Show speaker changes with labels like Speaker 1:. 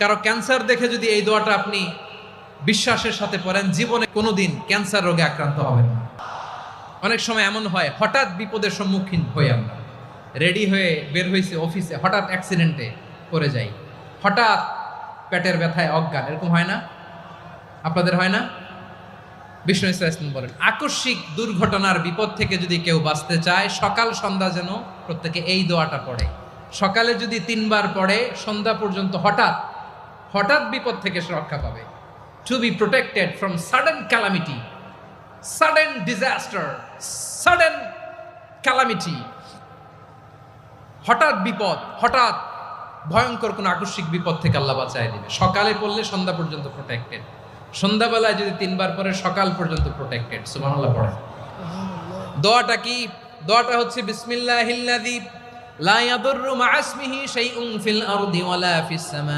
Speaker 1: কারো ক্যান্সার দেখে যদি এই দোয়াটা আপনি বিশ্বাসের সাথে পড়েন, জীবনে কোনোদিন ক্যান্সার রোগে আক্রান্ত হবেন না। অনেক সময় এমন হয়, হঠাৎ বিপদের সম্মুখীন হই আমরা, রেডি হয়ে বের হয়েছে অফিসে, হঠাৎ অ্যাক্সিডেন্টে পড়ে যাই, হঠাৎ পেটের ব্যথায় অজ্ঞান, এরকম হয় না? আপনাদের হয় না? বিষ্ণু ইসলাম বলেন, আকস্মিক দুর্ঘটনার বিপদ থেকে যদি কেউ বাঁচতে চায়, সকাল সন্ধ্যা যেন প্রত্যেকে এই দোয়াটা পড়ে। সকালে যদি 3 বার পড়ে, সন্ধ্যা পর্যন্ত হঠাৎ বিপদ থেকে সে রক্ষা পাবে। To be protected from sudden calamity, sudden disaster, sudden calamity, হঠাৎ বিপদ, হঠাৎ ভয়ঙ্কর কোন আকস্মিক বিপদ থেকে আল্লাহ বাঁচায় দিবে। সকালে পড়লে সন্ধ্যা পর্যন্ত প্রোটেক্টেড, সন্ধ্যাবেলায় যদি 3 বার পরে সকাল পর্যন্ত প্রোটেক্টেড। সুবহানাল্লাহ পড়ে। দোয়াটা কি? দোয়াটা হচ্ছে বিসমিল্লাহিল্লাযী লা ইয়াদুররু মা ইসমিহি শাইউন ফিল আরদি ওয়ালা ফিস সামা।